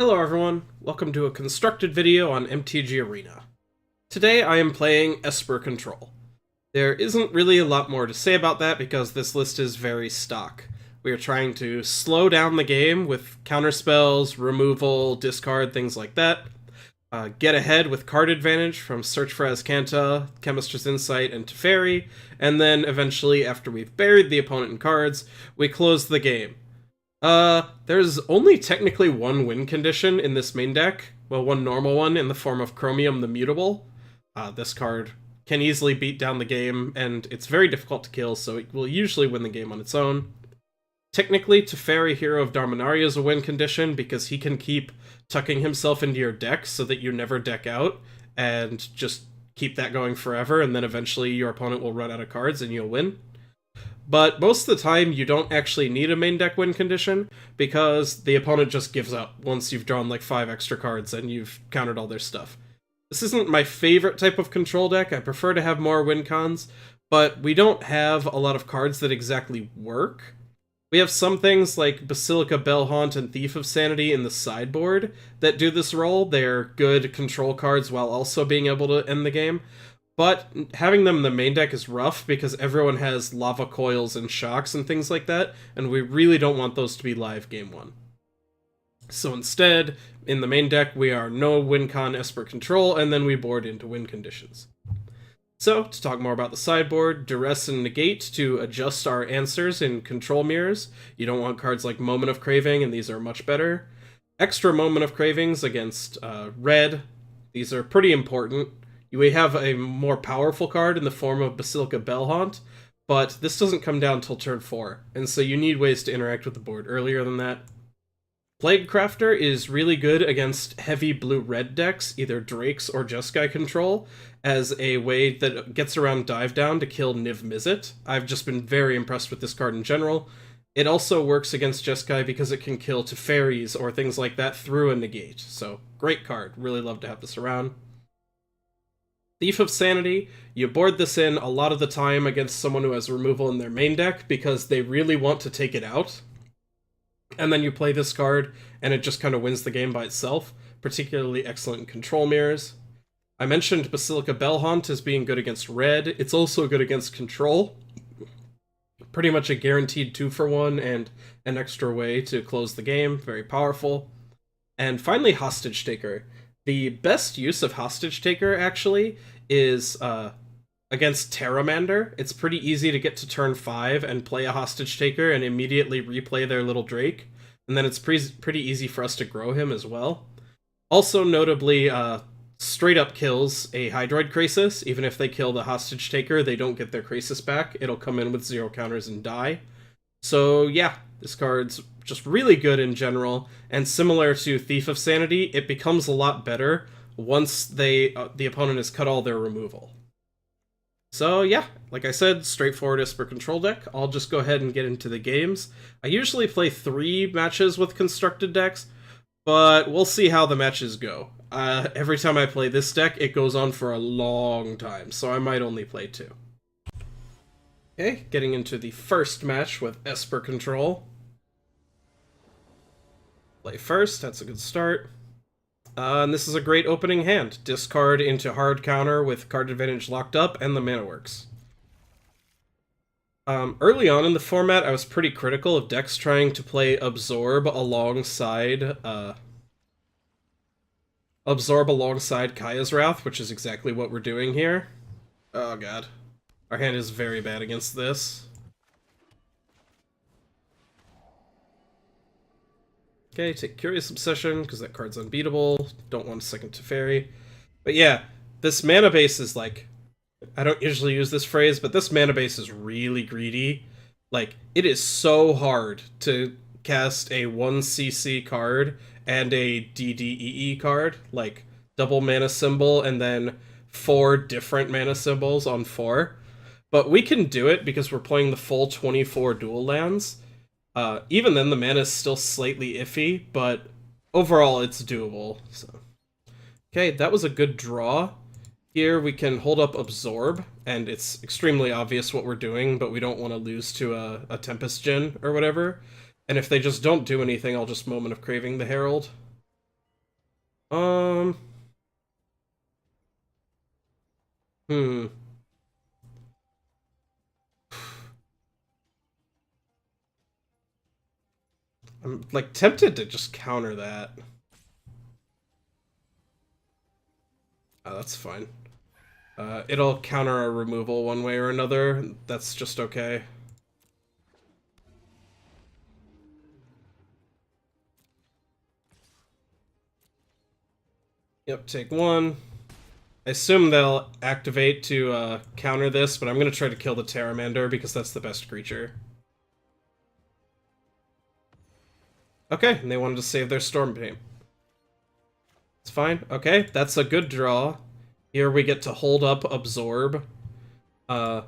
Hello everyone, welcome to a constructed video on MTG Arena. Today I am playing Esper Control. There isn't really a lot more to say about that because this list is very stock. We are trying to slow down the game with counterspells, removal, discard, things like that. Get ahead with card advantage from Search for Azcanta, Chemister's Insight, and Teferi, and then eventually, after we've buried the opponent in cards, we close the game. There's only technically one win condition in this main deck. Well, one normal one in the form of Chromium the Mutable. This card can easily beat down the game, and it's very difficult to kill, so it will usually win the game on its own. Technically, Teferi, Hero of Dominaria is a win condition because he can keep tucking himself into your deck so that you never deck out, and just keep that going forever, and then eventually your opponent will run out of cards and you'll win. But most of the time, you don't actually need a main deck win condition, because the opponent just gives up once you've drawn like 5 extra cards and you've countered all their stuff. This isn't my favorite type of control deck. I prefer to have more win cons, but we don't have a lot of cards that exactly work. We have some things like Basilica Bell-Haunt and Thief of Sanity in the sideboard that do this role. They're good control cards while also being able to end the game. But having them in the main deck is rough because everyone has lava coils and shocks and things like that, and we really don't want those to be live game 1. So instead, in the main deck, we are no win con Esper Control, and then we board into win conditions. So, to talk more about the sideboard, Duress and Negate to adjust our answers in control mirrors. You don't want cards like Moment of Craving, and these are much better. Extra Moment of Cravings against red. These are pretty important. We have a more powerful card in the form of Basilica Bell-Haunt, but this doesn't come down till turn 4, and so you need ways to interact with the board earlier than that. Plaguecrafter is really good against heavy blue-red decks, either Drakes or Jeskai control, as a way that gets around Dive Down to kill Niv Mizzet. I've just been very impressed with this card in general. It also works against Jeskai because it can kill Teferis or things like that through a Negate, so great card. Really love to have this around. Thief of Sanity, you board this in a lot of the time against someone who has removal in their main deck because they really want to take it out. And then you play this card, and it just kind of wins the game by itself. Particularly excellent in control mirrors. I mentioned Basilica Bell-Haunt as being good against red. It's also good against control. Pretty much a guaranteed 2-for-1 and an extra way to close the game. Very powerful. And finally, Hostage Taker. The best use of Hostage Taker, actually, is against Terramander. It's pretty easy to get to turn 5 and play a Hostage Taker and immediately replay their little Drake. And then it's pretty easy for us to grow him as well. Also, notably, straight up kills a Hydroid Krasis. Even if they kill the Hostage Taker, they don't get their Krasis back. It'll come in with 0 counters and die. So yeah, this card's just really good in general, and similar to Thief of Sanity, it becomes a lot better once the opponent has cut all their removal. So yeah, like I said, straightforward Esper control deck. I'll just go ahead and get into the games. I usually play 3 matches with constructed decks, but we'll see how the matches go. Every time I play this deck, it goes on for a long time, so I might only play 2. Okay, getting into the first match with Esper Control. Play first, that's a good start. And this is a great opening hand. Discard into hard counter with card advantage locked up, and the mana works. Early on in the format, I was pretty critical of decks trying to play Absorb alongside Kaya's Wrath, which is exactly what we're doing here. Oh god. Our hand is very bad against this. Okay, take Curious Obsession, because that card's unbeatable. Don't want a second Teferi. But yeah, this mana base is like... I don't usually use this phrase, but this mana base is really greedy. Like, it is so hard to cast a 1cc card and a DDEE card. Like, double mana symbol and then 4 different mana symbols on 4. But we can do it because we're playing the full 24 dual lands. Even then, the mana is still slightly iffy, but overall, it's doable. So, okay, that was a good draw. Here, we can hold up Absorb, and it's extremely obvious what we're doing, but we don't want to lose to a Tempest Djinn or whatever. And if they just don't do anything, I'll just Moment of Craving the Herald. Um... Hmm. I'm, like, tempted to just counter that. Oh, that's fine. It'll counter a removal one way or another. That's just okay. Yep, take one. I assume they'll activate to counter this, but I'm going to try to kill the Pteramander because that's the best creature. Okay, and they wanted to save their Stormbeam. It's fine. Okay, that's a good draw. Here we get to hold up Absorb. And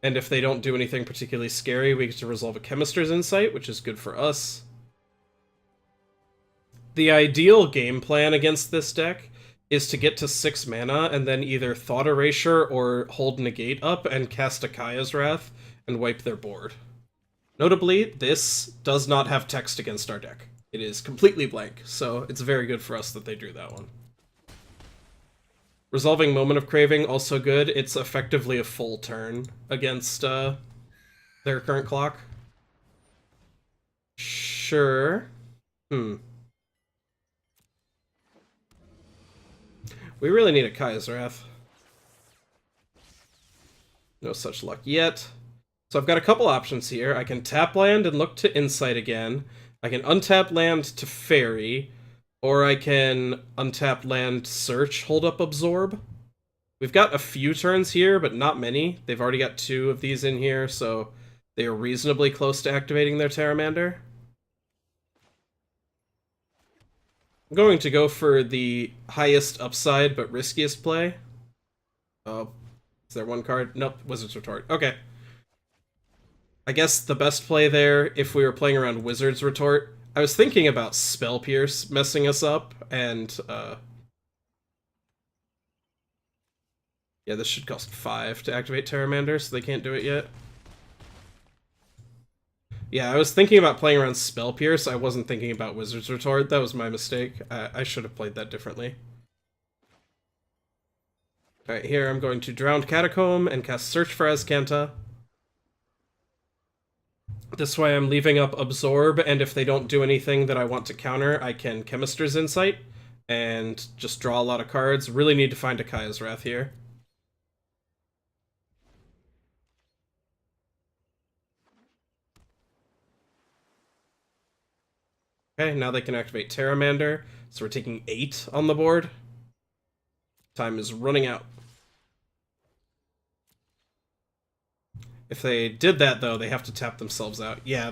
if they don't do anything particularly scary, we get to resolve a Chemister's Insight, which is good for us. The ideal game plan against this deck is to get to 6 mana and then either Thought Erasure or hold Negate up and cast a Kaya's Wrath and wipe their board. Notably, this does not have text against our deck. It is completely blank, so it's very good for us that they drew that one. Resolving Moment of Craving, also good. It's effectively a full turn against their current clock. Sure. We really need a Kaya's Wrath. No such luck yet. So I've got a couple options here. I can tap land and look to Insight again. I can untap land to Teferi. Or I can untap land, search, hold up Absorb. We've got a few turns here, but not many. They've already got 2 of these in here, so they are reasonably close to activating their Pteramander. I'm going to go for the highest upside but riskiest play. Oh, is there one card? Nope, Wizard's Retort. Okay. I guess the best play there, if we were playing around Wizard's Retort, I was thinking about Spell Pierce messing us up, and, yeah, this should cost 5 to activate Pteramander, so they can't do it yet. Yeah, I was thinking about playing around Spell Pierce. I wasn't thinking about Wizard's Retort. That was my mistake. I should have played that differently. Alright, here I'm going to Drowned Catacomb and cast Search for Azcanta. This way I'm leaving up Absorb, and if they don't do anything that I want to counter, I can Chemister's Insight and just draw a lot of cards. Really need to find a Kaya's Wrath here. Okay, now they can activate Pteramander, so we're taking 8 on the board. Time is running out. If they did that, though, they have to tap themselves out. Yeah,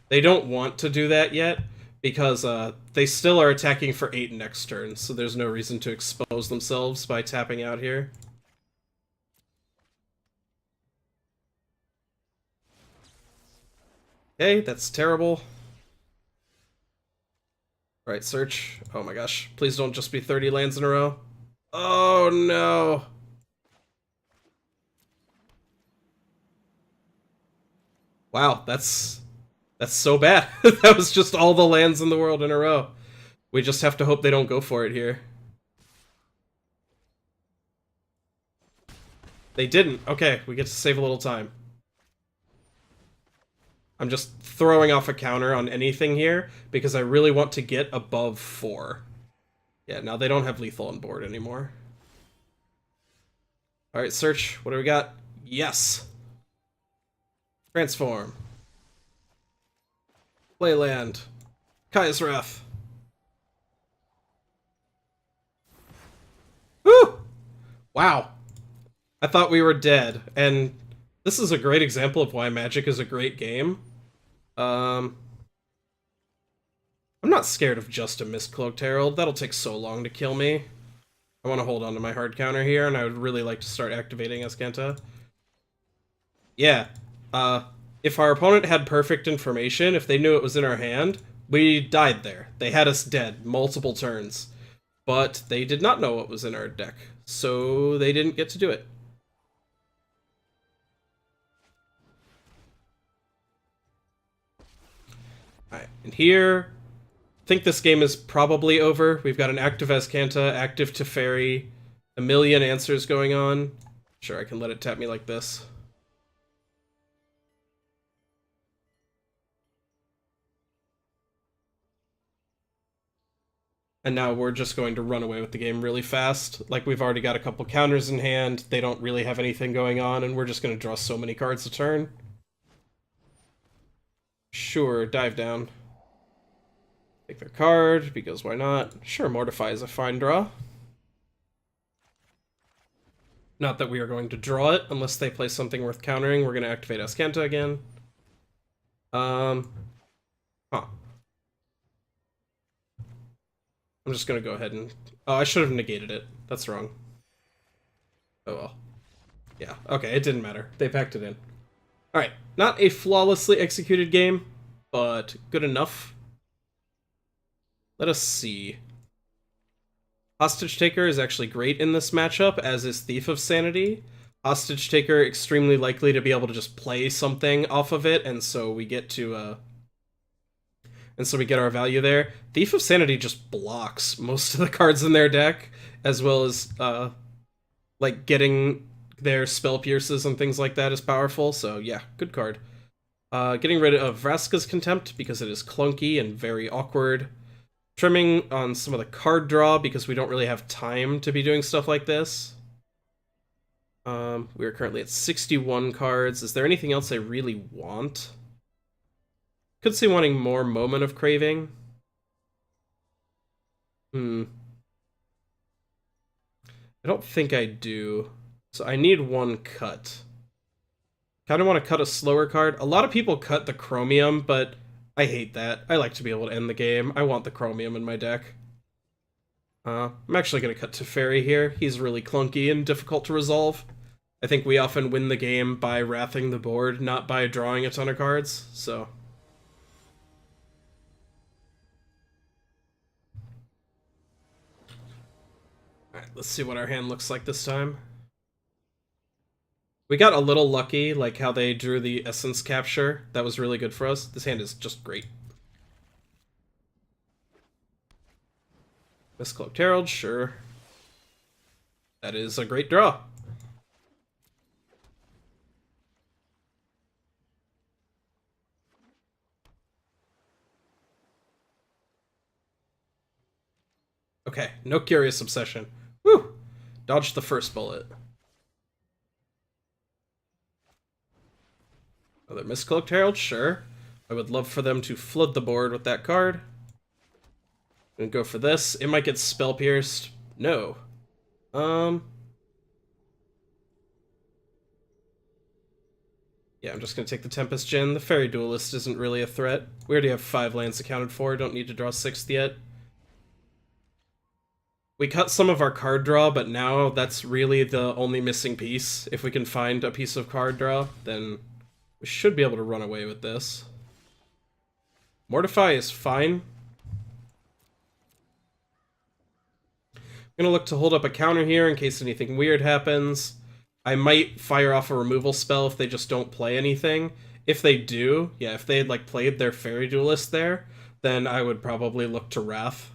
they don't want to do that yet, because they still are attacking for 8 next turn, so there's no reason to expose themselves by tapping out here. Okay, that's terrible. Alright, search. Oh my gosh. Please don't just be 30 lands in a row. Oh no! Wow, that's so bad. That was just all the lands in the world in a row. We just have to hope they don't go for it here. They didn't. Okay, we get to save a little time. I'm just throwing off a counter on anything here because I really want to get above 4. Yeah, now they don't have lethal on board anymore. Alright, search. What do we got? Yes! Transform. Play land. Kaya's Wrath. Woo! Wow. I thought we were dead, and this is a great example of why Magic is a great game. I'm not scared of just a Mistcloaked Herald. That'll take so long to kill me. I want to hold on to my hard counter here, and I would really like to start activating Azcanta. Yeah. If our opponent had perfect information, if they knew it was in our hand, we died there. They had us dead multiple turns. But they did not know what was in our deck, so they didn't get to do it. Alright, and here, think this game is probably over. We've got an active Azcanta, active Teferi, a million answers going on. Sure, I can let it tap me like this. And now we're just going to run away with the game really fast. Like, we've already got a couple counters in hand, they don't really have anything going on, and we're just going to draw so many cards a turn. Sure, dive down. Take their card, because why not? Sure, Mortify is a fine draw. Not that we are going to draw it, unless they play something worth countering. We're going to activate Azcanta again. Huh. I'm just going to go ahead and... Oh, I should have negated it. That's wrong. Oh well. Yeah, okay, it didn't matter. They packed it in. Alright, not a flawlessly executed game, but good enough. Let us see. Hostage Taker is actually great in this matchup, as is Thief of Sanity. Hostage Taker extremely likely to be able to just play something off of it, and so we get to we get our value there. Thief of Sanity just blocks most of the cards in their deck, as well as like getting their spell pierces and things like that is powerful. So yeah, good card. Getting rid of Vraska's Contempt because it is clunky and very awkward. Trimming on some of the card draw because we don't really have time to be doing stuff like this. We are currently at 61 cards. Is there anything else I really want? Could see wanting more Moment of Craving. I don't think I do. So I need one cut. Kind of want to cut a slower card. A lot of people cut the Chromium, but I hate that. I like to be able to end the game. I want the Chromium in my deck. I'm actually going to cut Teferi here. He's really clunky and difficult to resolve. I think we often win the game by wrathing the board, not by drawing a ton of cards, so... Alright, let's see what our hand looks like this time. We got a little lucky, like how they drew the Essence Capture. That was really good for us. This hand is just great. Mistcloaked Herald, sure. That is a great draw. Okay, no Curious Obsession. Woo! Dodged the first bullet. Another Mistcloaked Herald, sure. I would love for them to flood the board with that card. And go for this. It might get Spell Pierced. No. Yeah, I'm just gonna take the Tempest Gen. The Fairy Duelist isn't really a threat. We already have 5 lands accounted for. Don't need to draw 6th yet. We cut some of our card draw, but now that's really the only missing piece. If we can find a piece of card draw, then we should be able to run away with this. Mortify is fine. I'm gonna look to hold up a counter here in case anything weird happens. I might fire off a removal spell if they just don't play anything. If they do, yeah, if they had like played their Fairy Duelist there, then I would probably look to Wrath.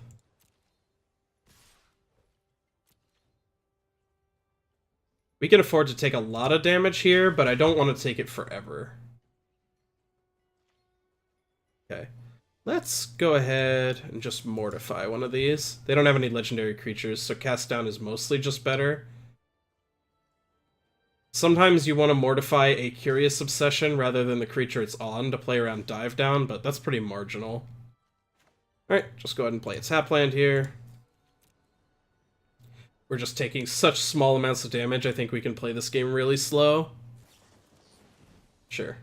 We can afford to take a lot of damage here, but I don't want to take it forever. Okay. Let's go ahead and just Mortify one of these. They don't have any legendary creatures, so Cast Down is mostly just better. Sometimes you want to Mortify a Curious Obsession rather than the creature it's on to play around Dive Down, but that's pretty marginal. Alright, just go ahead and play a tap land here. We're just taking such small amounts of damage, I think we can play this game really slow. Sure.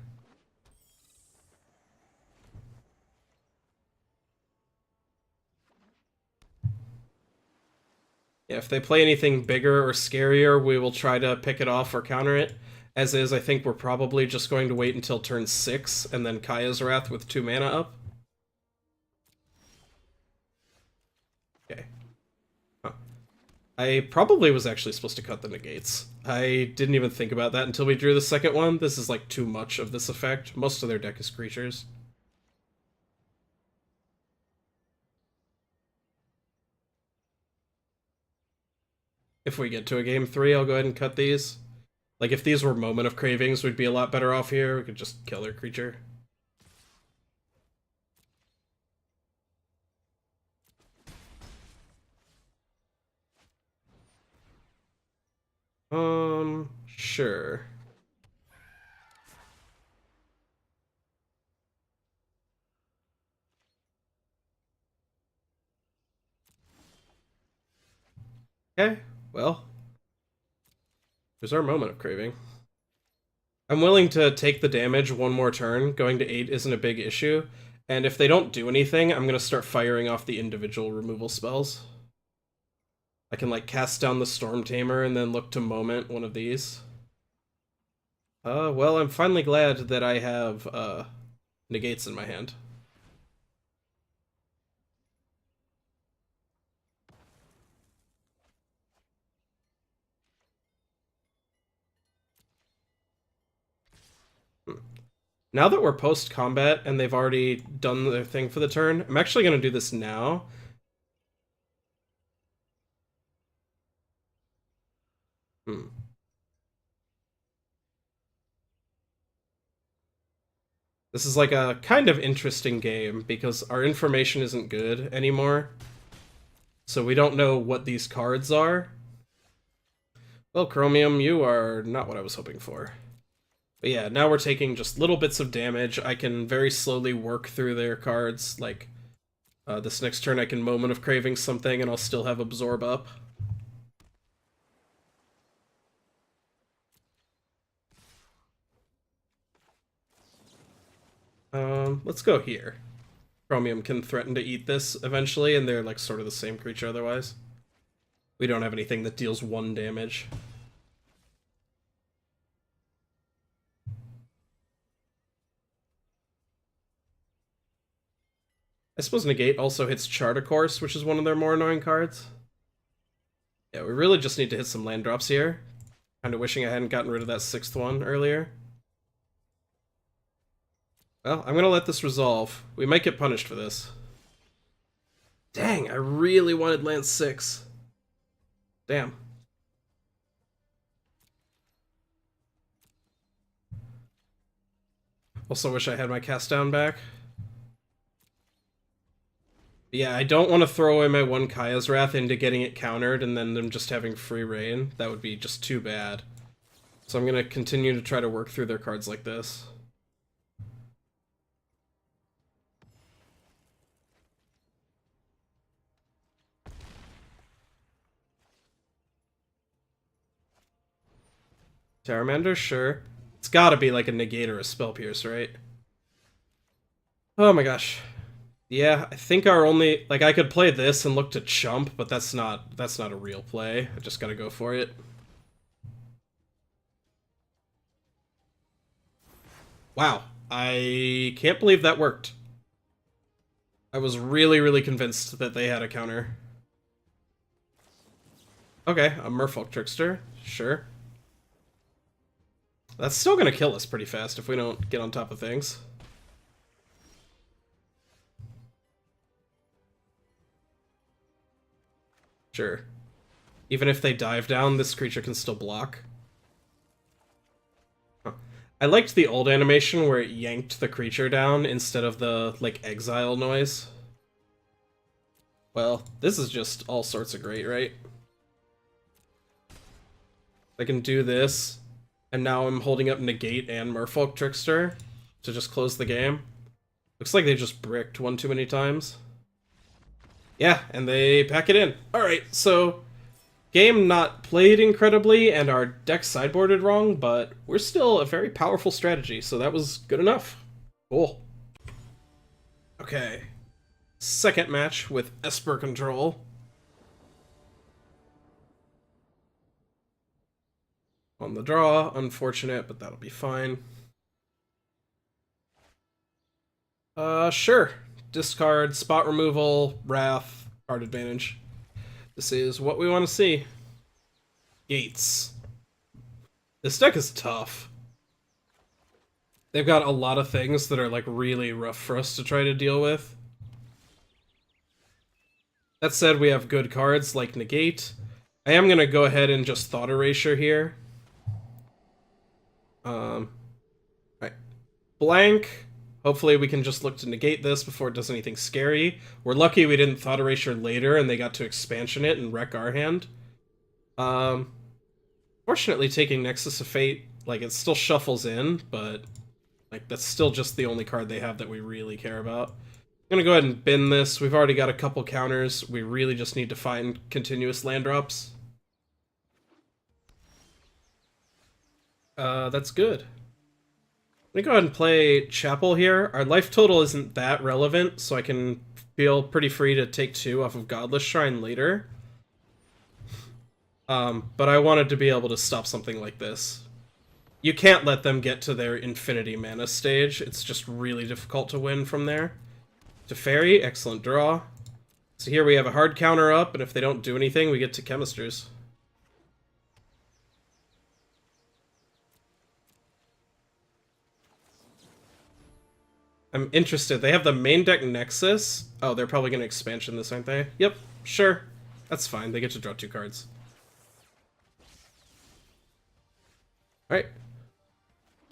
Yeah, if they play anything bigger or scarier, we will try to pick it off or counter it. As is, I think we're probably just going to wait until turn 6, and then Kaya's Wrath with 2 mana up. Okay. I probably was actually supposed to cut the negates. I didn't even think about that until we drew the second one. This is like too much of this effect. Most of their deck is creatures. If we get to a game 3, I'll go ahead and cut these. Like, if these were Moment of Cravings, we'd be a lot better off here. We could just kill their creature. Sure. Okay, well, there's our Moment of Craving. I'm willing to take the damage one more turn. Going to 8 isn't a big issue. And if they don't do anything, I'm going to start firing off the individual removal spells. I can, like, cast down the Storm Tamer and then look to Moment one of these. Well, I'm finally glad that I have, Negates in my hand. Now that we're post-combat and they've already done their thing for the turn, I'm actually going to do this now. This is like a kind of interesting game because our information isn't good anymore. So we don't know what these cards are. Well, Chromium, you are not what I was hoping for. But yeah, now we're taking just little bits of damage. I can very slowly work through their cards. Like, this next turn I can Moment of Craving something and I'll still have Absorb up. Let's go here. Chromium can threaten to eat this eventually, and they're like sort of the same creature otherwise. We don't have anything that deals 1 damage. I suppose Negate also hits Chart of Course, which is one of their more annoying cards. Yeah, we really just need to hit some land drops here. Kinda wishing I hadn't gotten rid of that 6th one earlier. Well, I'm gonna let this resolve. We might get punished for this. Dang, I really wanted land 6. Damn. Also wish I had my cast down back. Yeah, I don't want to throw away my 1 Kaya's Wrath into getting it countered and then them just having free reign. That would be just too bad. So I'm gonna continue to try to work through their cards like this. Terramander, sure. It's gotta be like a Negate or a Spell Pierce, right? Oh my gosh. Yeah, I think our only... Like, I could play this and look to chump, but that's not a real play. I just gotta go for it. Wow. I can't believe that worked. I was really, really convinced that they had a counter. Okay, a Merfolk Trickster. Sure. That's still gonna kill us pretty fast if we don't get on top of things. Sure. Even if they dive down, this creature can still block. Huh. I liked the old animation where it yanked the creature down instead of the, like, exile noise. Well, this is just all sorts of great, right? I can do this, and now I'm holding up Negate and Merfolk Trickster to just close the game. Looks like they just bricked one too many times. Yeah, and they pack it in. Alright, so game not played incredibly, and our deck sideboarded wrong, but we're still a very powerful strategy, so that was good enough. Cool. Okay. Second match with Esper control. On the draw, unfortunate, but that'll be fine. Sure. Discard, spot removal, wrath, card advantage. This is what we want to see. Gates. This deck is tough. They've got a lot of things that are like really rough for us to try to deal with. That said, we have good cards like Negate. I am gonna go ahead and just Thought Erasure here. Right. Blank. Hopefully we can just look to negate this before it does anything scary. We're lucky we didn't Thought Erasure later and they got to expansion it and wreck our hand. Fortunately, taking Nexus of Fate, like, it still shuffles in, but, like, that's still just the only card they have that we really care about. I'm gonna go ahead and bin this. We've already got a couple counters. We really just need to find continuous land drops. That's good. I'm gonna go ahead and play Chapel here. Our life total isn't that relevant, so I can feel pretty free to take 2 off of Godless Shrine later. But I wanted to be able to stop something like this. You can't let them get to their infinity mana stage. It's just really difficult to win from there. Teferi, excellent draw. So here we have a hard counter up, and if they don't do anything, we get to Chemisters. I'm interested. They have the main deck Nexus. Oh, they're probably going to expansion this, aren't they? Yep, sure. That's fine. They get to draw 2 cards. Alright.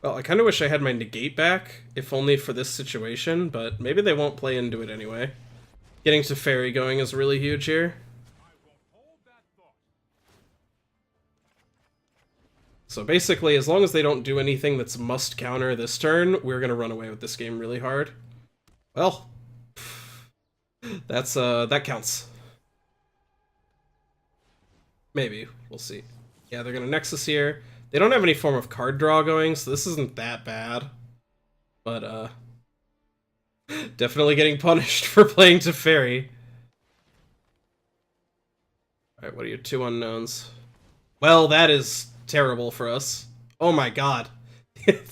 Well, I kind of wish I had my Negate back, if only for this situation, but maybe they won't play into it anyway. Getting Teferi going is really huge here. So basically, as long as they don't do anything that's must counter this turn, we're gonna run away with this game really hard. Well, that's that counts. Maybe. We'll see. Yeah, they're gonna Nexus here. They don't have any form of card draw going, so this isn't that bad. But, definitely getting punished for playing Teferi. Alright, what are your 2 unknowns? Well, that is terrible for us. Oh my god.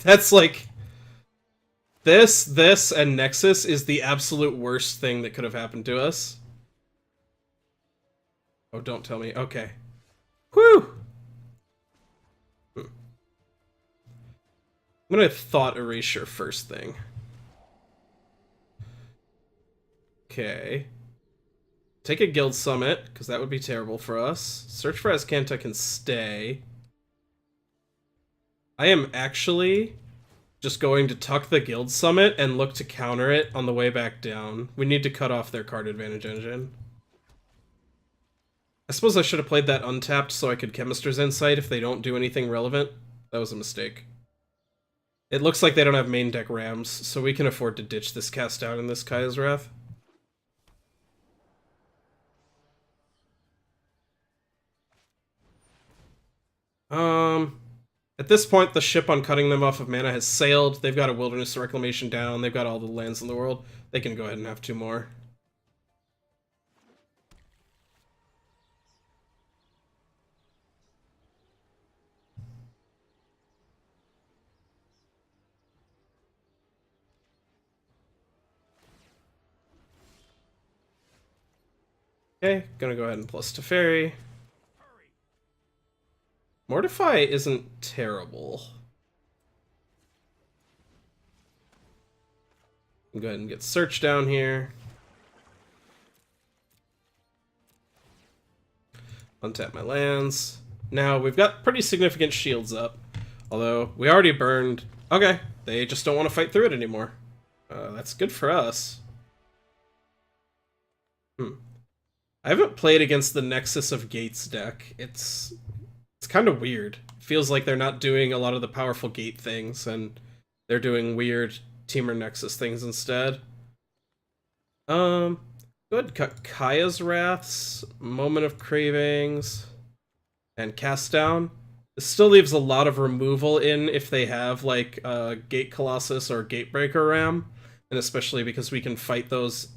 That's like... This, and Nexus is the absolute worst thing that could have happened to us. Oh, don't tell me. Okay. Whew! I'm gonna Thought Erasure first thing. Okay. Take a Guild Summit, because that would be terrible for us. Search for Azcanta can stay. I am actually just going to tuck the Guild Summit and look to counter it on the way back down. We need to cut off their card advantage engine. I suppose I should have played that untapped so I could Chemister's Insight if they don't do anything relevant. That was a mistake. It looks like they don't have main deck Rams, so we can afford to ditch this cast down in this Kaya's Wrath. At this point, the ship on cutting them off of mana has sailed. They've got a Wilderness Reclamation down. They've got all the lands in the world. They can go ahead and have 2 more. Okay, gonna go ahead and plus Teferi. Mortify isn't terrible. Go ahead and get Search down here. Untap my lands. Now, we've got pretty significant shields up. Although, we already burned... Okay, they just don't want to fight through it anymore. That's good for us. I haven't played against the Nexus of Gates deck. It's kind of weird. It feels like they're not doing a lot of the powerful gate things, and they're doing weird Teamer Nexus things instead. Go ahead and cut Kaya's Wraths, Moment of Cravings, and Cast Down. This still leaves a lot of removal in if they have, like, Gate Colossus or Gatebreaker Ram, and especially because we can fight those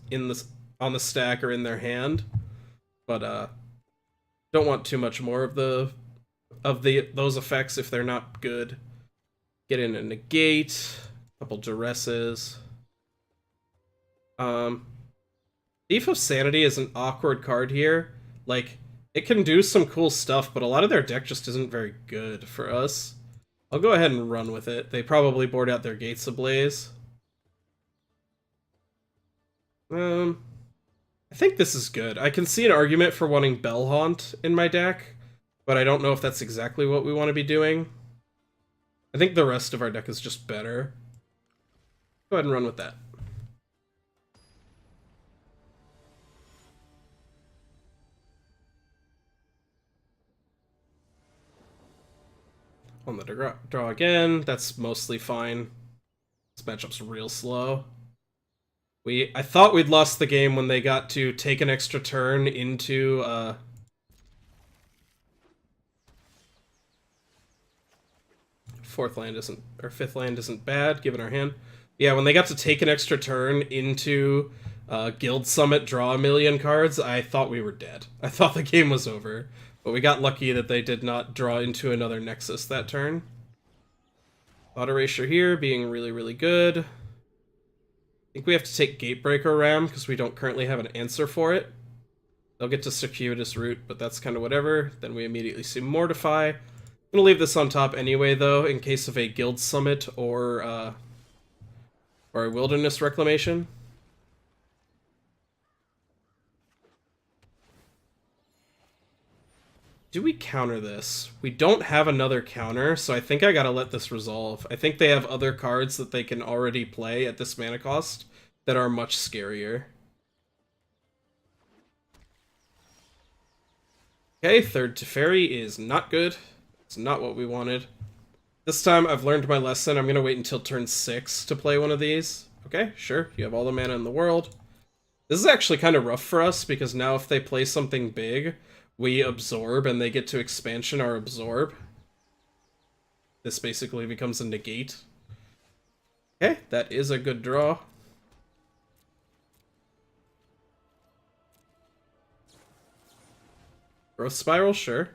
on the stack or in their hand. But, don't want too much more of those effects if they're not good. Get in a Negate, a couple Duresses. Thief of Sanity is an awkward card here. Like, it can do some cool stuff, but a lot of their deck just isn't very good for us. I'll go ahead and run with it. They probably board out their Gates Ablaze. I think this is good. I can see an argument for wanting Bell-Haunt in my deck, but I don't know if that's exactly what we want to be doing. I think the rest of our deck is just better. Go ahead and run with that. On the draw again, that's mostly fine. This matchup's real slow. I thought we'd lost the game when they got to take an extra turn into fifth land isn't bad given our hand. Yeah, when they got to take an extra turn into Guild Summit, draw a million cards, I thought we were dead. I thought the game was over. But we got lucky that they did not draw into another Nexus that turn. Thought Erasure here being really, really good. I think we have to take Gatebreaker Ram because we don't currently have an answer for it. They'll get to Circuitous Route, but that's kind of whatever. Then we immediately see Mortify. I'm going to leave this on top anyway, though, in case of a Guild Summit or a Wilderness Reclamation. Do we counter this? We don't have another counter, so I think I gotta let this resolve. I think they have other cards that they can already play at this mana cost that are much scarier. Okay, third Teferi is not good. It's not what we wanted. This time I've learned my lesson. I'm gonna wait until turn 6 to play one of these. Okay, sure, you have all the mana in the world. This is actually kind of rough for us, because now if they play something big, we absorb and they get to expansion our absorb. This basically becomes a negate. Okay, that is a good draw. Growth Spiral, sure.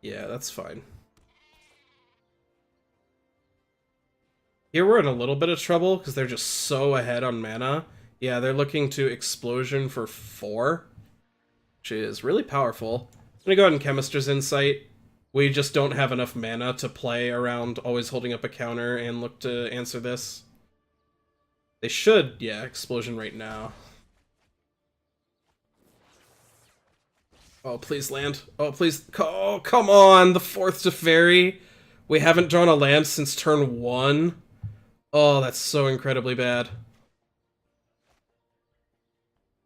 Yeah, that's fine. Here we're in a little bit of trouble because they're just so ahead on mana. Yeah, they're looking to Explosion for 4, which is really powerful. I'm gonna go ahead and Chemister's Insight. We just don't have enough mana to play around always holding up a counter and look to answer this. They should, yeah, Explosion right now. Oh, please land. Oh, please. Oh, come on, the 4th Teferi. We haven't drawn a land since turn 1. Oh, that's so incredibly bad.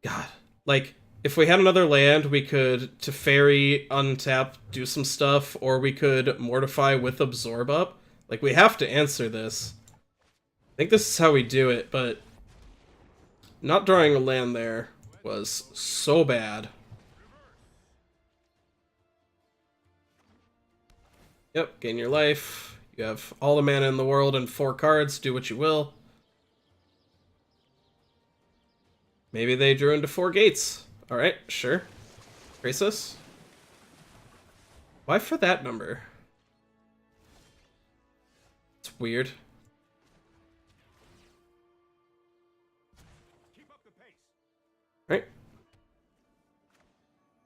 God. Like, if we had another land, we could Teferi, untap, do some stuff, or we could Mortify with Absorb up. Like, we have to answer this. I think this is how we do it, but not drawing a land there was so bad. Yep, gain your life. You have all the mana in the world and 4 cards. Do what you will. Maybe they drew into 4 gates. Alright, sure. Krasis. Why for that number? It's weird. Alright.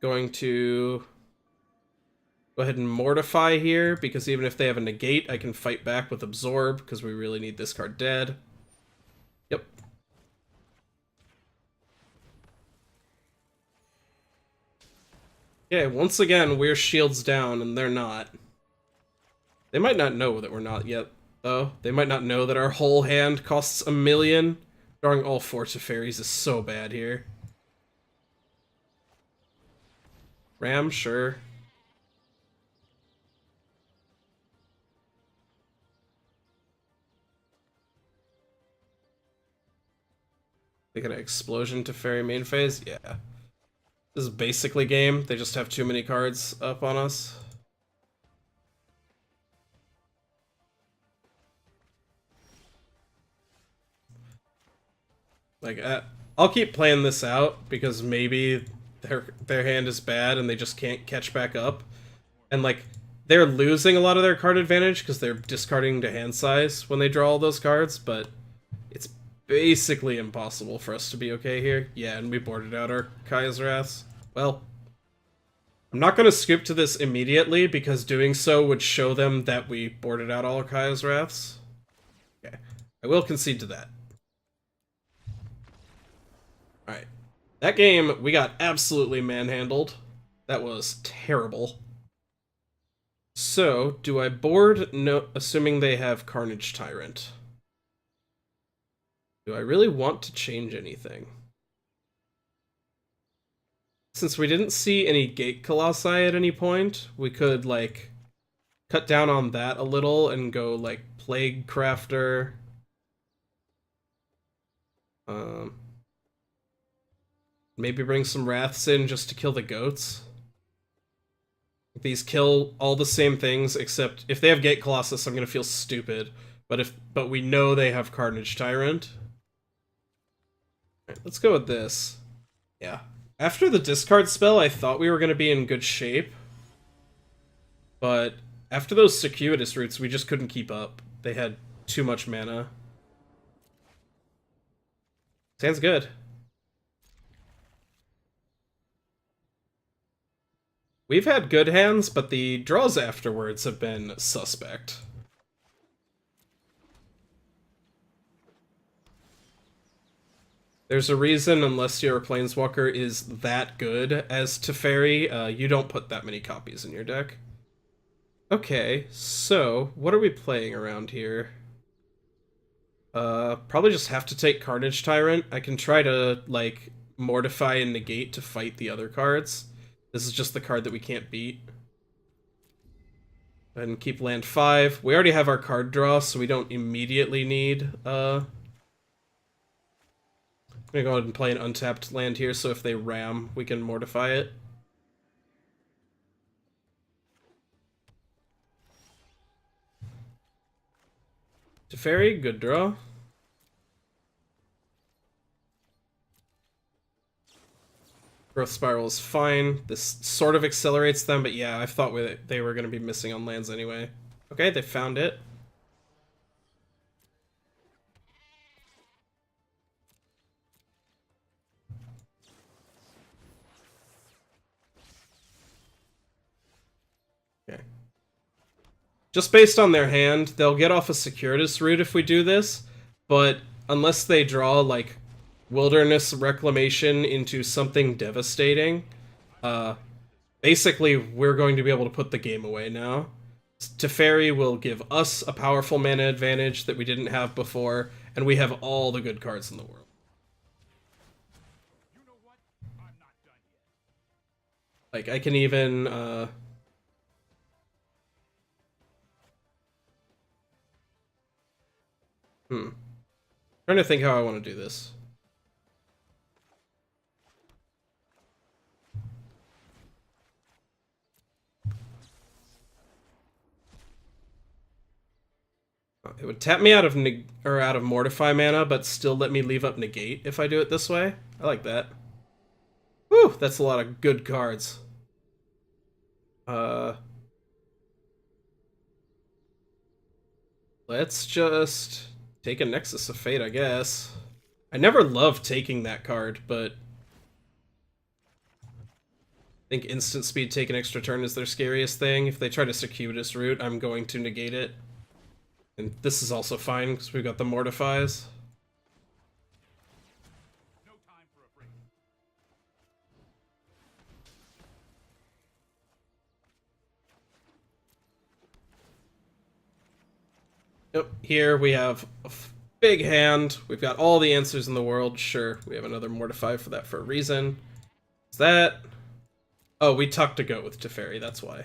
Going to go ahead and Mortify here, because even if they have a negate, I can fight back with Absorb, because we really need this card dead. Yep. Yeah, once again, we're shields down, and they're not. They might not know that we're not yet, though. They might not know that our whole hand costs 1 million. Drawing all 4 Teferis is so bad here. Ram, sure. They got an Explosion Teferi main phase? Yeah. This is basically game. They just have too many cards up on us. Like, I'll keep playing this out, because maybe their hand is bad and they just can't catch back up. And, like, they're losing a lot of their card advantage because they're discarding to hand size when they draw all those cards, but it's basically impossible for us to be okay here. Yeah, and we boarded out our Kaya's Wrath. Well, I'm not going to skip to this immediately, because doing so would show them that we boarded out all of Kaya's Wraths. Okay, I will concede to that. Alright. That game, we got absolutely manhandled. That was terrible. So, do I board? No, assuming they have Carnage Tyrant. Do I really want to change anything? Since we didn't see any Gate Colossi at any point, we could, like, cut down on that a little and go, like, Plaguecrafter. Maybe bring some Wraths in just to kill the goats. These kill all the same things, except if they have Gate Colossus, I'm gonna feel stupid. But we know they have Carnage Tyrant. Alright, let's go with this. Yeah. After the discard spell, I thought we were gonna be in good shape. But after those circuitous routes, we just couldn't keep up. They had too much mana. Sounds good. We've had good hands, but the draws afterwards have been suspect. There's a reason, unless your Planeswalker is that good as Teferi, you don't put that many copies in your deck. Okay, so, what are we playing around here? Probably just have to take Carnage Tyrant. I can try to, like, Mortify and Negate to fight the other cards. This is just the card that we can't beat. And keep land 5. We already have our card draw, so we don't immediately need, I'm gonna go ahead and play an untapped land here, so if they ram, we can Mortify it. Teferi, good draw. Growth Spiral is fine. This sort of accelerates them, but yeah, I thought they were going to be missing on lands anyway. Okay, they found it. Okay. Just based on their hand, they'll get off a Circuitous route if we do this, but unless they draw, like, Wilderness Reclamation into something devastating, basically we're going to be able to put the game away now. Teferi will give us a powerful mana advantage that we didn't have before, and we have all the good cards in the world. Like, I can even, trying to think how I want to do this. It would tap me out of Mortify mana, but still let me leave up Negate if I do it this way. I like that. Whew, that's a lot of good cards. Let's just take a Nexus of Fate, I guess. I never loved taking that card, but I think instant speed, take an extra turn is their scariest thing. If they try to circuitous route, I'm going to negate it. And this is also fine, because we've got the Mortifies. No time for a break. Yep, here we have a big hand. We've got all the answers in the world. Sure, we have another Mortify for that for a reason. Is that... Oh, we tucked a goat with Teferi, that's why.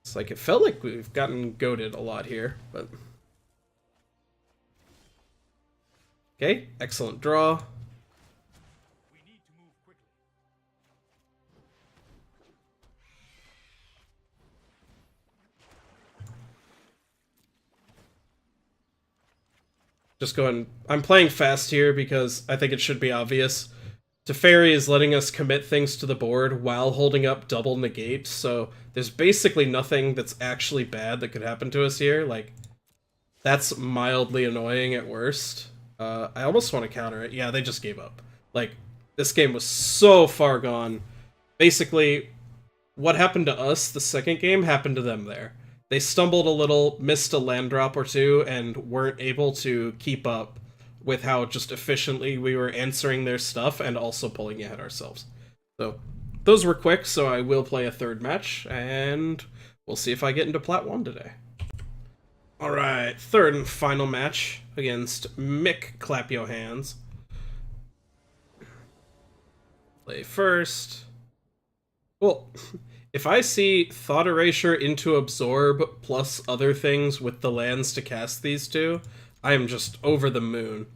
It's like, it felt like we've gotten goated a lot here, but... Okay, excellent draw. We need to move quickly. Just go ahead and... I'm playing fast here because I think it should be obvious. Teferi is letting us commit things to the board while holding up double negate, so there's basically nothing that's actually bad that could happen to us here. Like, that's mildly annoying at worst. I almost want to counter it. Yeah, they just gave up. Like, this game was so far gone. Basically, what happened to us the second game happened to them there. They stumbled a little, missed a land drop or two, and weren't able to keep up with how just efficiently we were answering their stuff and also pulling ahead ourselves. So, those were quick, so I will play a third match, and we'll see if I get into Plat 1 today. Alright, third and final match against Mick Clap Yo Hands. Play first. Well, if I see Thought Erasure into Absorb plus other things with the lands to cast these two, I am just over the moon.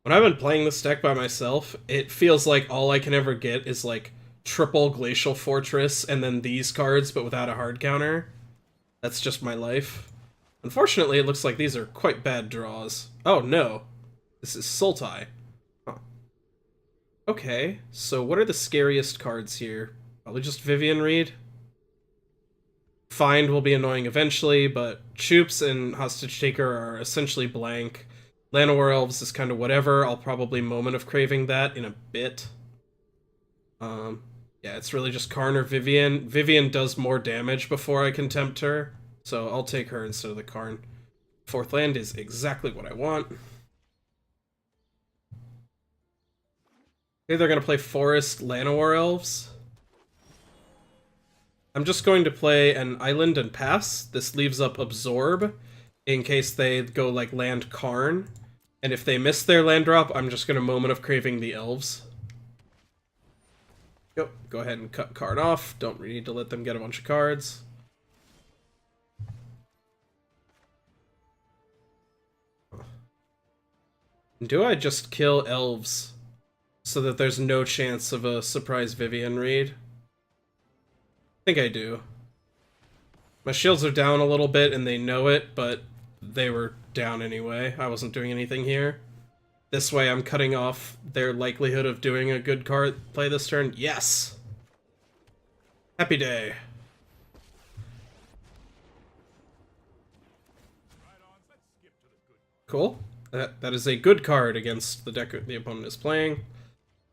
When I've been playing this deck by myself, it feels like all I can ever get is like triple Glacial Fortress and then these cards but without a hard counter. That's just my life. Unfortunately, it looks like these are quite bad draws. Oh no, this is Sultai. Huh. Okay, so what are the scariest cards here? Probably just Vivian Reed. Find will be annoying eventually, but Choops and Hostage Taker are essentially blank. Llanowar Elves is kind of whatever. I'll probably Moment of Craving that in a bit. Yeah, it's really just Karn or Vivian. Vivian does more damage before I Contempt her, so I'll take her instead of the Karn. Fourth land is exactly what I want. Okay, they're going to play Forest Llanowar Elves. I'm just going to play an Island and pass. This leaves up Absorb in case they go like land Karn. And if they miss their land drop, I'm just going to Moment of Craving the Elves. Yep, go ahead and cut Karn off. Don't need to let them get a bunch of cards. Do I just kill Elves so that there's no chance of a surprise Vivian Reed? I think I do. My shields are down a little bit and they know it, but they were down anyway. I wasn't doing anything here. This way I'm cutting off their likelihood of doing a good card play this turn. Yes! Happy day. Cool. That is a good card against the deck the opponent is playing.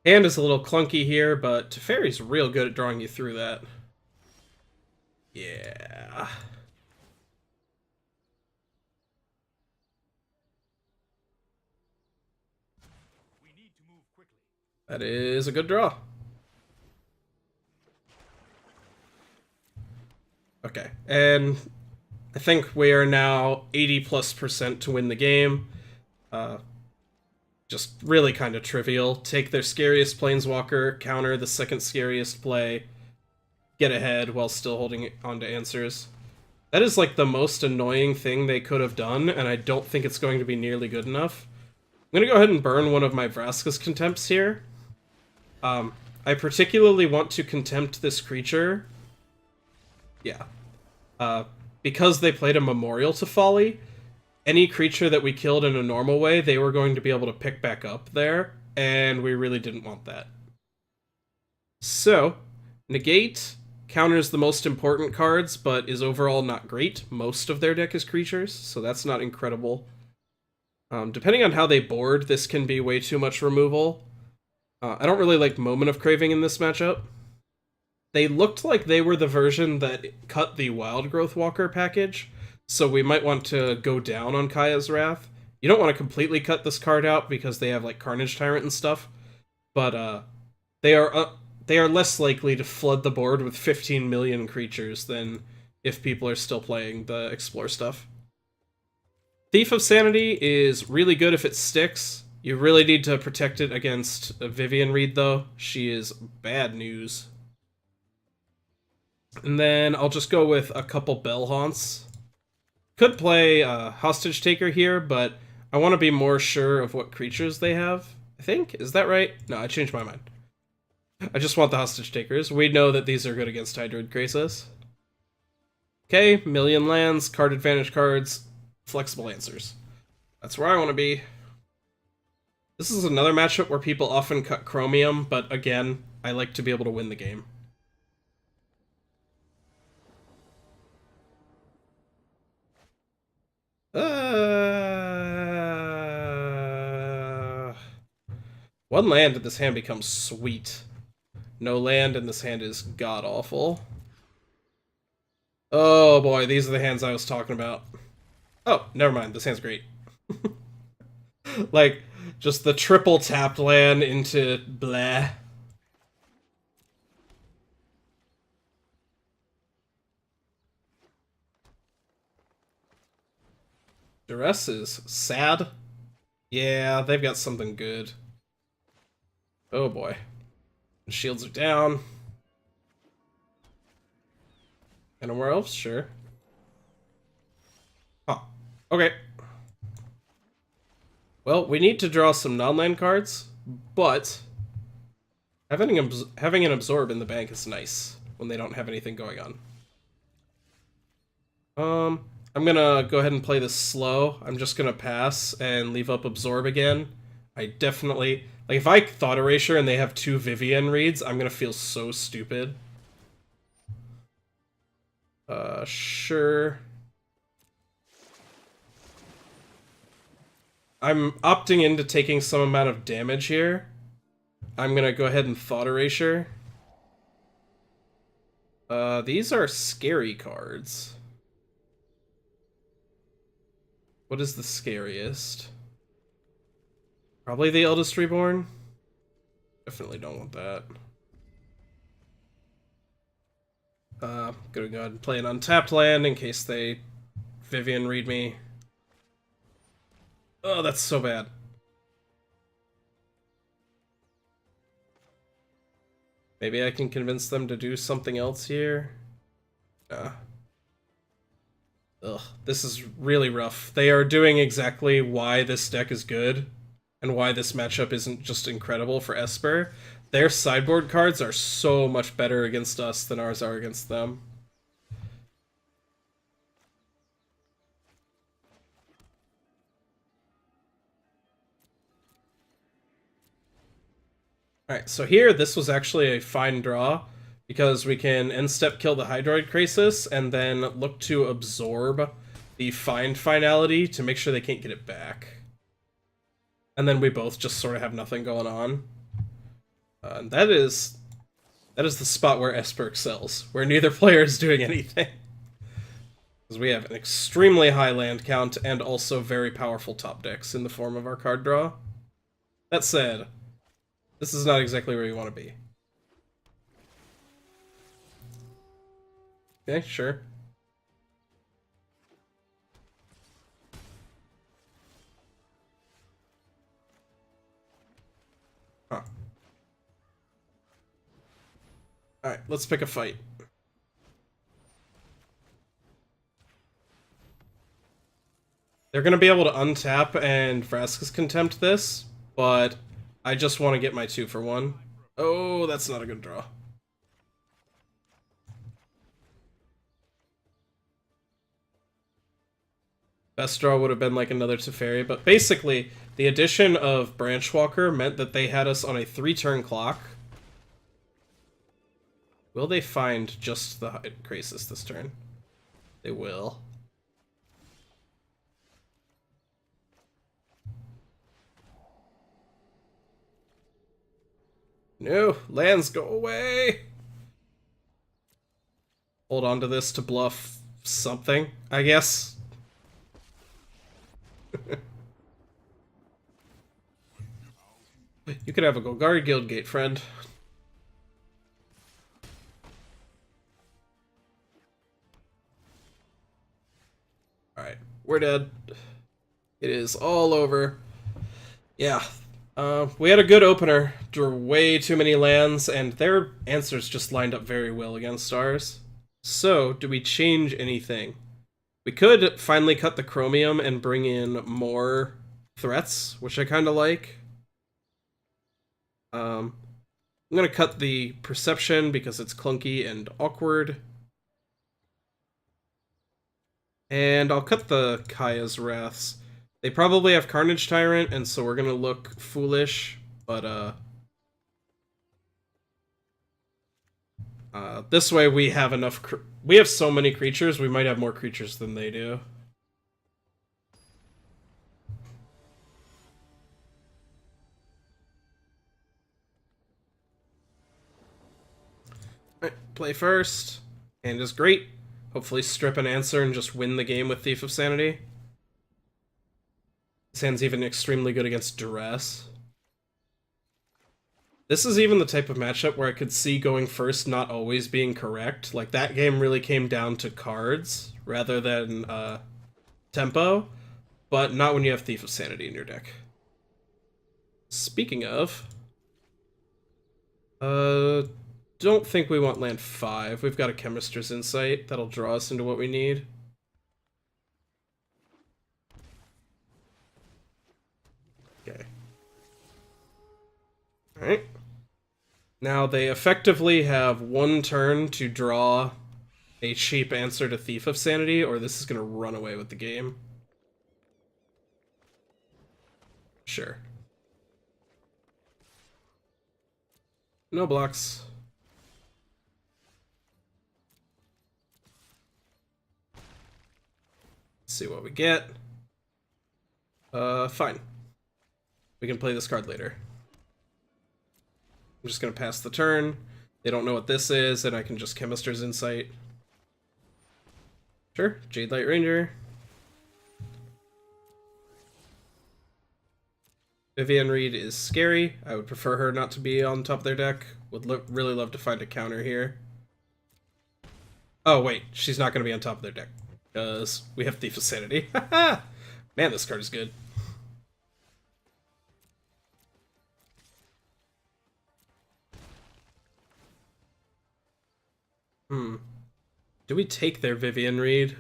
Hand is a little clunky here, but Teferi's real good at drawing you through that. Yeah. We need to move quickly. That is a good draw. Okay, and I think we are now 80+% to win the game. Just really kind of trivial. Take their scariest Planeswalker, counter the second scariest play, get ahead while still holding on to answers. That is like the most annoying thing they could have done, and I don't think it's going to be nearly good enough. I'm going to go ahead and burn one of my Vraska's Contempts here. I particularly want to Contempt this creature. Yeah. Because they played a Memorial to Folly, any creature that we killed in a normal way, they were going to be able to pick back up there, and we really didn't want that. So, Negate counters the most important cards, but is overall not great. Most of their deck is creatures, so that's not incredible. Depending on how they board, this can be way too much removal. I don't really like Moment of Craving in this matchup. They looked like they were the version that cut the Wild Growth Walker package, so we might want to go down on Kaya's Wrath. You don't want to completely cut this card out because they have like Carnage Tyrant and stuff, but they are less likely to flood the board with 15 million creatures than if people are still playing the Explore stuff. Thief of Sanity is really good if it sticks. You really need to protect it against Vivian Reed, though. She is bad news. And then I'll just go with a couple Bell-Haunts. Could play Hostage Taker here, but I want to be more sure of what creatures they have. I think? Is that right? No, I changed my mind. I just want the Hostage Takers. We know that these are good against Hydroid Krasis. Okay, million lands, card advantage cards, flexible answers. That's where I want to be. This is another matchup where people often cut Chromium, but again, I like to be able to win the game. One land and this hand becomes sweet. No land and this hand is god-awful. Oh boy, these are the hands I was talking about. Oh, never mind. This hand's great. Like, just the triple tapped land into blah. Duress is sad. Yeah, they've got something good. Oh boy. Shields are down. Anywhere else? Sure. Huh. Okay. Well, we need to draw some non-land cards, but having an absorb in the bank is nice when they don't have anything going on. I'm gonna go ahead and play this slow. I'm just gonna pass and leave up absorb again. I definitely like if I Thought Erasure and they have 2 Vivian reads, I'm gonna feel so stupid. Sure. I'm opting into taking some amount of damage here. I'm gonna go ahead and Thought Erasure. These are scary cards. What is the scariest? Probably the Eldest Reborn? Definitely don't want that. Gonna go ahead and play an untapped land in case they Vivian read me. Oh, that's so bad. Maybe I can convince them to do something else here? Nah. Ugh, this is really rough. They are doing exactly why this deck is good, and why this matchup isn't just incredible for Esper. Their sideboard cards are so much better against us than ours are against them. Alright, so here, this was actually a fine draw, because we can end step kill the Hydroid Crisis, and then look to absorb the Find finality to make sure they can't get it back. And then we both just sort of have nothing going on. And that is the spot where Esper excels, where neither player is doing anything. Because we have an extremely high land count, and also very powerful top decks in the form of our card draw. That said, this is not exactly where you want to be. Okay, sure. Huh. Alright, let's pick a fight. They're going to be able to untap and Vraska's Contempt this, but I just want to get my 2-for-1. Oh, that's not a good draw. Best draw would have been like another Teferi, but basically, the addition of Branchwalker meant that they had us on a 3-turn clock. Will they find just the Crisis this turn? They will. No, lands, go away! Hold on to this to bluff something, I guess. You could have a Golgari Guildgate, friend. Alright, we're dead. It is all over. Yeah. We had a good opener. Drew way too many lands, and their answers just lined up very well against ours. So, do we change anything? We could finally cut the Chromium and bring in more threats, which I kind of like. I'm gonna cut the Perception because it's clunky and awkward. And I'll cut the Kaya's Wraths. They probably have Carnage Tyrant, and so we're gonna look foolish, but this way we have enough. We have so many creatures. We might have more creatures than they do. Alright, play first. Hand is great. hopefully strip an answer and just win the game with Thief of Sanity. This hand's even extremely good against Duress. This is even the type of matchup where I could see going first not always being correct. Like, that game really came down to cards rather than tempo, but not when you have Thief of Sanity in your deck. Speaking of, don't think we want land 5. We've got a Chemister's Insight that'll draw us into what we need. Okay. Alright. Now they effectively have one turn to draw a cheap answer to Thief of Sanity, or this is going to run away with the game. Sure. No blocks. Let's see what we get. Fine. We can play this card later. I'm just gonna pass the turn. They don't know what this is, and I can just Chemister's Insight. Sure, Jade Light Ranger. Vivian Reed is scary. I would prefer her not to be on top of their deck. Would really love to find a counter here. Oh wait, she's not gonna be on top of their deck, because we have Thief of Sanity. Haha! Man, this card is good. Do we take their Vivian Reed?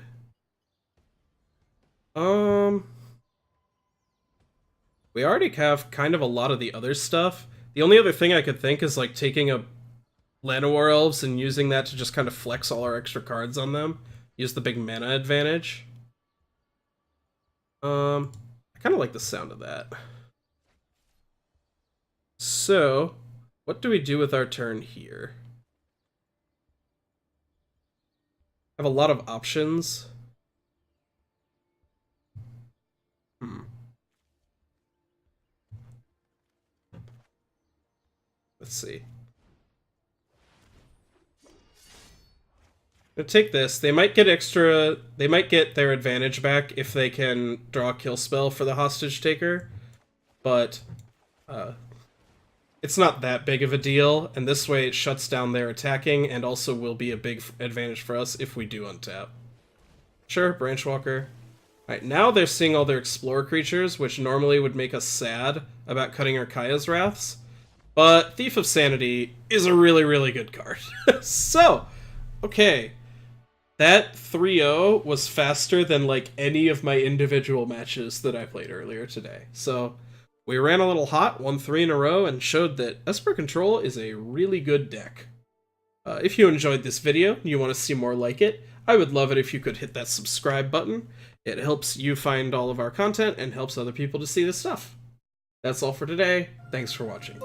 We already have kind of a lot of the other stuff. The only other thing I could think is like taking a Llanowar Elves and using that to just kind of flex all our extra cards on them. Use the big mana advantage. I kind of like the sound of that. So, what do we do with our turn here? I have a lot of options. Let's see. I'm gonna take this. They might get their advantage back if they can draw a kill spell for the hostage taker, but it's not that big of a deal, and this way it shuts down their attacking and also will be a big advantage for us if we do untap. Sure, Branchwalker. Alright, now they're seeing all their Explorer creatures, which normally would make us sad about cutting our Kaya's Wraths, but Thief of Sanity is a really, really good card. So, okay. That 3-0 was faster than, like, any of my individual matches that I played earlier today. So, we ran a little hot, won 3 in a row, and showed that Esper Control is a really good deck. If you enjoyed this video and you want to see more like it, I would love it if you could hit that subscribe button. It helps you find all of our content and helps other people to see this stuff. That's all for today. Thanks for watching.